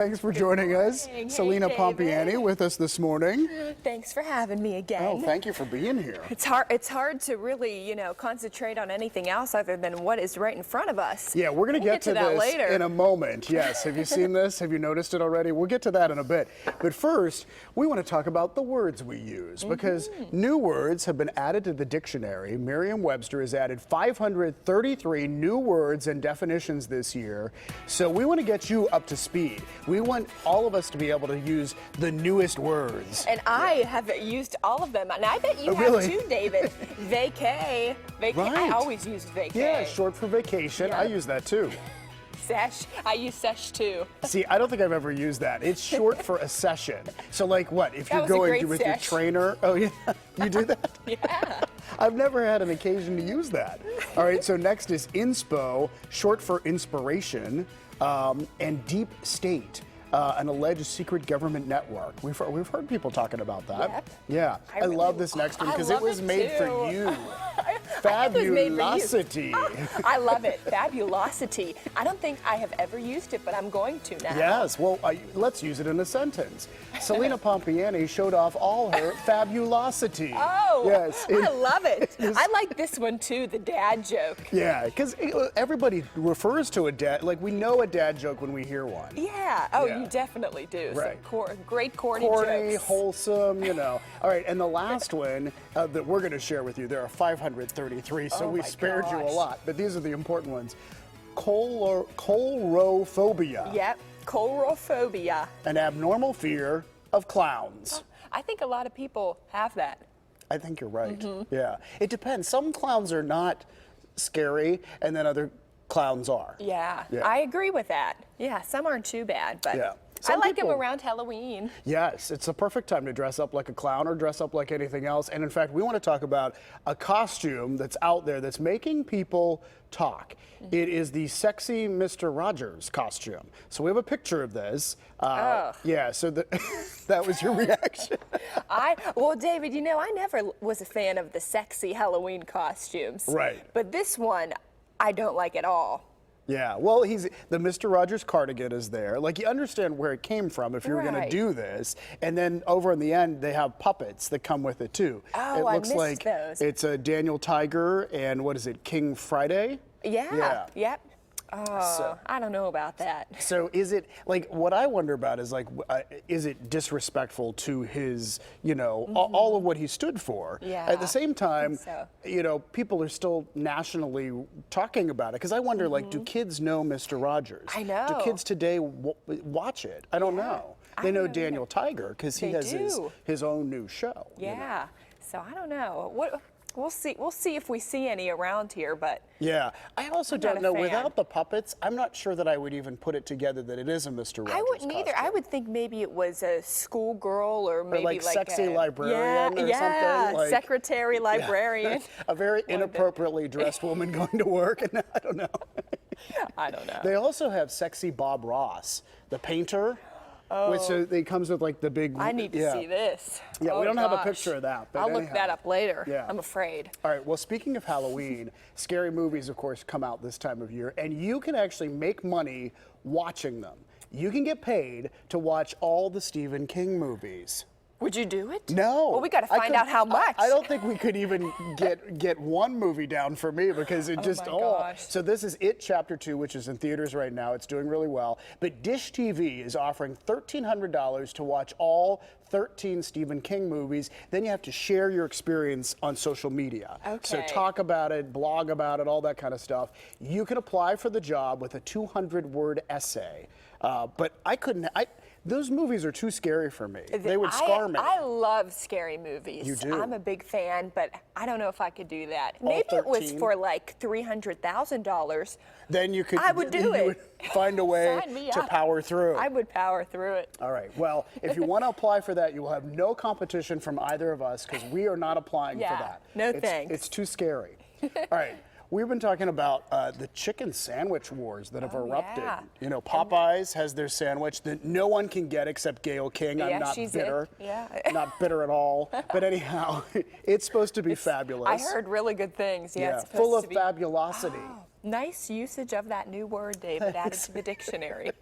Thanks for joining us. Hey, Celina David. Pompeani with us this morning. Thanks for having me again. Oh, thank you for being here. It's hard to really, concentrate on anything else other than what is right in front of us. Yeah, we're going to get to that this later. in a moment. Yes, have you seen this? Have you noticed it already? We'll get to that in a bit. But first, we want to talk about the words we use because new words have been added to the dictionary. Merriam-Webster has added 533 new words and definitions this year. So we want to get you up to speed. We want all of us to be able to use the newest words. And I have used all of them. And I bet you have really? too, David. Vacay. Right. I always use vacay. Yeah, short for vacation. Yeah. I use that too. Sesh. I use sesh too. See, I don't think I've ever used that. It's short for a session. So like what? If you're was a going great with your sesh. trainer. Oh yeah, you do that? Yeah. I've never had an occasion to use that. All right, so next is inspo, short for inspiration, and deep state. An alleged secret government network. We've heard people talking about that. Yep. Yeah, I love this next one because it was made for you. Fabulosity. I love it. Fabulosity. I don't think I have ever used it, but I'm going to now. Yes, well, let's use it in a sentence. Celina Pompeani showed off all her fabulosity. Oh, yes, I love it. I like this one too, the dad joke. Yeah, because everybody refers to a dad, like we know a dad joke when we hear one. Yeah. Oh, Yeah. you definitely do. Right. Some great corny Corny, jokes. wholesome, All right, and the last one that we're going to share with you, there are 533, so Oh we my spared you a gosh. lot, but these are the important ones. Coulrophobia. Yep. Coulrophobia. An abnormal fear of clowns. I think a lot of people have that. I think you're right. Yeah. It depends. Some clowns are not scary, and then other clowns are. Yeah. Yeah. I agree with that. Yeah, some aren't too bad, but Yeah. I Some like them people- around Halloween. Yes, it's a perfect time to dress up like a clown or dress up like anything else. And in fact, we want to talk about a costume that's out there that's making people talk. It is the sexy Mr. Rogers costume. So we have a picture of this. Yeah, so that was your reaction. Well, David, I never was a fan of the sexy Halloween costumes. Right. But this one, I don't like at all. Yeah, well, the Mr. Rogers cardigan is there. Like, you understand where it came from if you were going to Right. do this. And then over in the end, they have puppets that come with it, too. Oh, it I looks missed like those. it's a Daniel Tiger and what is it, King Friday? Yeah. Yep. Oh, So- I don't know about that. So is it, like, what I wonder about is, like, is it disrespectful to his, all of what he stood for? Yeah, At the same time, so. people are still nationally talking about it. Because I wonder, like, do kids know Mr. Rogers? I know. Do kids today watch it? I don't know. I They know don't know Daniel Tiger because he They has do. his own new show. Yeah. So I don't know. We'll see. We'll see if we see any around here, but Yeah. I also I'm not don't a know, fan. without the puppets, I'm not sure that I would even put it together that it is a Mr. Rogers I wouldn't either. costume. I would think maybe it was a schoolgirl or maybe like sexy a librarian or yeah, something, like- secretary librarian. A very inappropriately dressed woman going to work, and I don't know. I don't know. They also have sexy Bob Ross, the painter, which it comes with like the big. I need to see this. Yeah, we Oh, don't have a gosh. picture of that. But I'll look anyhow. that up later. Yeah. I'm afraid. All right, well, speaking of Halloween, scary movies, of course, come out this time of year, and you can actually make money watching them. You can get paid to watch all the Stephen King movies. Would you do it? No. Well, we got to I find couldn't- out how much. I don't think we could even get one movie down for me because it just my gosh. So this is It Chapter 2, which is in theaters right now. It's doing really well. But Dish TV is offering $1,300 to watch all 13 Stephen King movies. Then you have to share your experience on social media. So Okay. talk about it, blog about it, all that kind of stuff. You can apply for the job with a 200-word essay. But I couldn't. Those movies are too scary for me. They would scar me. I love scary movies. You do? I'm a big fan, but I don't know if I could do that. Maybe it was 13? for like $300,000. Then you could. I would do you it. would find a way Sign me to up. power through. I would power through it. All right. Well, if you want to apply for that, you will have no competition from either of us because we are not applying for Yeah. that. No It's- thanks. It's too scary. All right. We've been talking about the chicken sandwich wars that have erupted. yeah. Popeyes has their sandwich that no one can get except Gayle King. Yeah, I'm not she's bitter. it. Yeah. Not bitter at all. But anyhow, it's supposed to be fabulous. I heard really good things. Yeah, it's supposed full of to be fabulosity. Nice usage of that new word, David, added to the dictionary.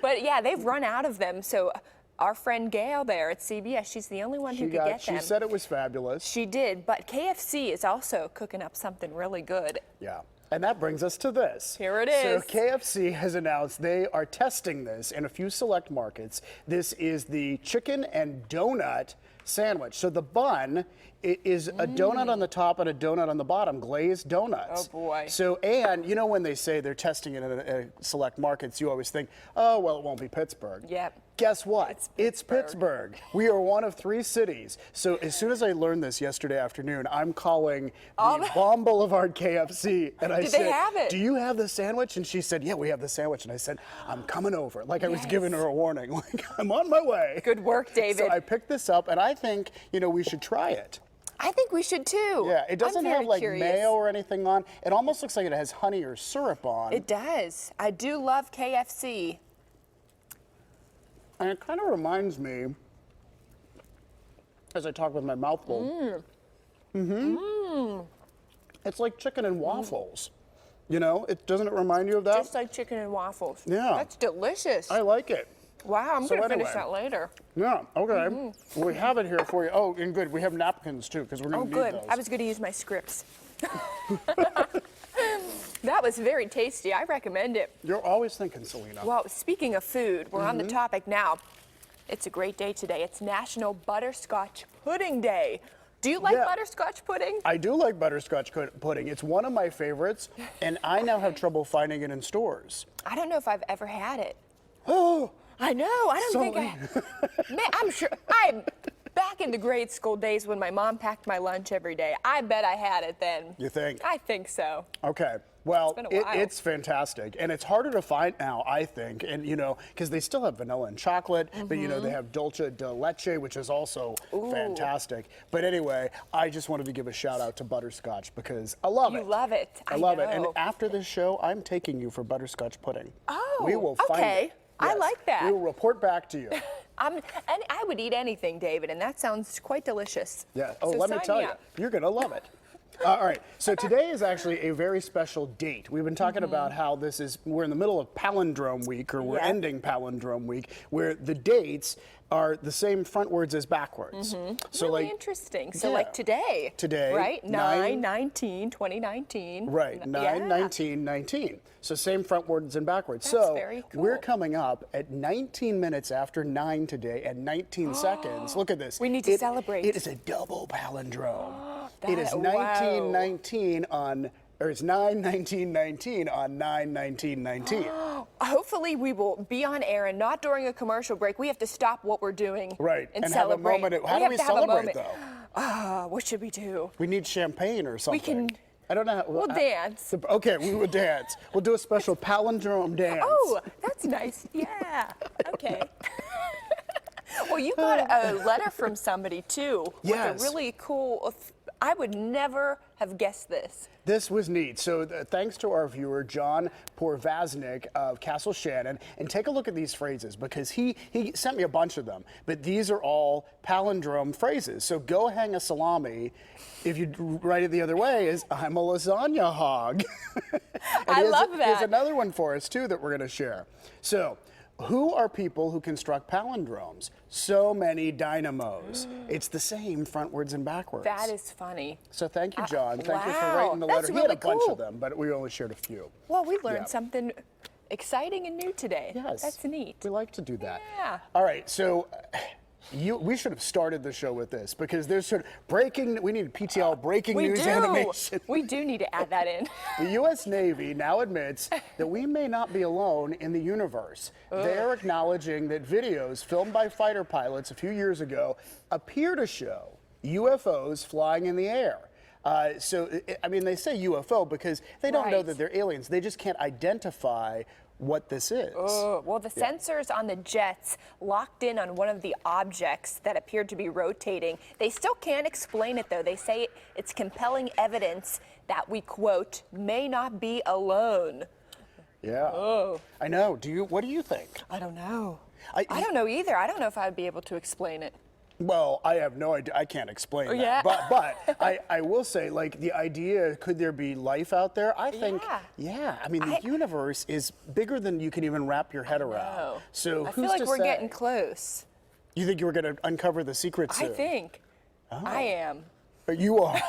But yeah, they've run out of them. So our friend Gail there at CBS, she's the only one who could get them. She said it was fabulous. She did, but KFC is also cooking up something really good. Yeah. And that brings us to this. Here it is. So KFC has announced they are testing this in a few select markets. This is the chicken and donut sandwich. So the bun is a donut on the top and a donut on the bottom, glazed donuts. Oh boy. So, and you know when they say they're testing it in select markets, you always think, oh, well, it won't be Pittsburgh. Yep. Guess what? It's Pittsburgh. We are one of 3 cities. So as soon as I learned this yesterday afternoon, I'm calling the Bomb Boulevard KFC, and I said, they have it? do you have the sandwich? And she said, yeah, we have the sandwich. And I said, I'm coming over. Like I was giving her a warning. Like, I'm on my way. Good work, David. So I picked this up, and I think, we should try it. I think we should too. Yeah, it doesn't have like curious. mayo or anything on. It almost looks like it has honey or syrup on. It does. I do love KFC. And it kind of reminds me, as I talk with my mouth full, it's like chicken and waffles. Doesn't it remind you of that? Just like chicken and waffles. Yeah. That's delicious. I like it. Wow, I'm So going to finish anyway. that later. Yeah, okay. Well, we have it here for you. Oh, and good, we have napkins too, because we're Oh, going to need good. those. I was going to use my scripts. That was very tasty. I recommend it. You're always thinking, Celina. Well, speaking of food, we're on the topic now. It's a great day today. It's National Butterscotch Pudding Day. Do you like butterscotch pudding? I do like butterscotch pudding. It's one of my favorites, and I now have trouble finding it in stores. I don't know if I've ever had it. Oh, I know. I don't think I. Man, I'm sure. I'm back in the grade school days when my mom packed my lunch every day. I bet I had it then. you think? I think so. Okay. Well, It's been a while. it's fantastic, and it's harder to find now, I think, and because they still have vanilla and chocolate, but they have dulce de leche, which is also fantastic. But anyway, I just wanted to give a shout out to butterscotch because I love it. You love it. I love it. And know. after this show, I'm taking you for butterscotch pudding. Oh, we will find okay. it. I Yes. like that. We will report back to you. And I would eat anything, David, and that sounds quite delicious. Yeah. Oh, So let me sign tell you, up. you're going to love it. All right. So today is actually a very special date. We've been talking about how we're in the middle of Palindrome Week, or we're Yeah. ending Palindrome Week, where the dates are the same frontwards as backwards. So Really like interesting. So yeah. like today. Today, Right? 9, 9/19, 2019. Right, 9, Yeah. 19, 19. So same frontwards and backwards. That's so very cool. we're coming up at 19 minutes after 9 today and 19 seconds. Look at this. We need to celebrate. It is a double palindrome. That- it is wow. 1919 on, or it's 9/19/19 on 9/19/19. Hopefully we will be on air and not during a commercial break. We have to stop what we're doing Right, and have a celebrate. moment. How do have we to have a celebrate moment. though? What should we do? We need champagne or something. can- I don't know. We'll dance. Okay, we will dance. We'll do a special palindrome dance. Oh, that's nice. Yeah. Okay. Well, you got a letter from somebody too. Yes. With a really cool. I would never have guessed this. This was neat. So thanks to our viewer, John Porvaznik of Castle Shannon. And take a look at these phrases because he sent me a bunch of them. But these are all palindrome phrases. So go hang a salami. If you write it the other way is, I'm a lasagna hog. I love that. Here's another one for us too that we're going to share. So who are people who construct palindromes? So many dynamos. It's the same frontwards and backwards. That is funny. So thank you, John. Thank you for wow. writing the letter. That's He had a really bunch cool. of them, but we only shared a few. Well, we learned Yeah. something exciting and new today. Yes. That's neat. We like to do that. Yeah. All right, so we should have started the show with this because there's sort of we need PTL breaking We news do. animation. We do need to add that in. The U.S. Navy now admits that we may not be alone in the universe. They're acknowledging that videos filmed by fighter pilots a few years ago appear to show UFOs flying in the air. They say UFO because they don't know Right. that they're aliens. They just can't identify what this is. Well, the sensors on the jets locked in on one of the objects that appeared to be rotating. They still can't explain it, though. They say it's compelling evidence that we, quote, may not be alone. Yeah. Oh. I know. What do you think? I don't know. I- I don't know either. I don't know if I'd be able to explain it. Well, I have no idea. I can't explain that. Yeah. But I will say, like, the idea, could there be life out there? I think, yeah. I mean, the universe is bigger than you can even wrap your head around. No. So I who's feel like to we're say? getting close. You think you were going to uncover the secret soon? I think. I am. You are.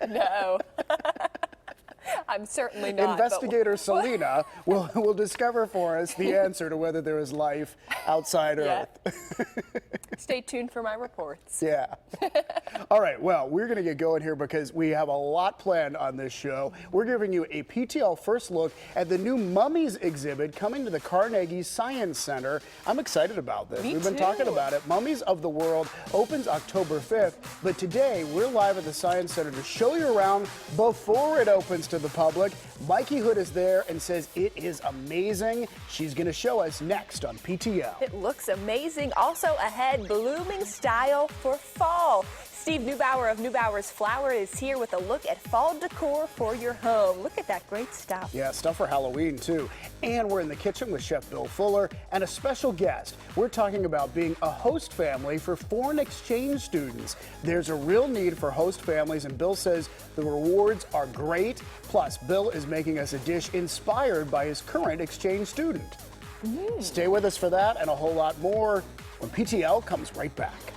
No. I'm certainly not. Investigator Celina will discover for us the answer to whether there is life outside Earth. Stay tuned for my reports. Yeah. All right, well, we're going to get going here because we have a lot planned on this show. We're giving you a PTL first look at the new Mummies exhibit coming to the Carnegie Science Center. I'm excited about this. Me We've been too. talking about it. Mummies of the World opens October 5th, but today we're live at the Science Center to show you around before it opens to the public. Mikey Hood is there and says it is amazing. She's going to show us next on PTL. It looks amazing. Also ahead, blooming style for fall. Steve Neubauer of Neubauer's Flower is here with a look at fall decor for your home. Look at that great stuff. Yeah, stuff for Halloween, too. And we're in the kitchen with Chef Bill Fuller and a special guest. We're talking about being a host family for foreign exchange students. There's a real need for host families, and Bill says the rewards are great. Plus, Bill is making us a dish inspired by his current exchange student. Stay with us for that and a whole lot more when PTL comes right back.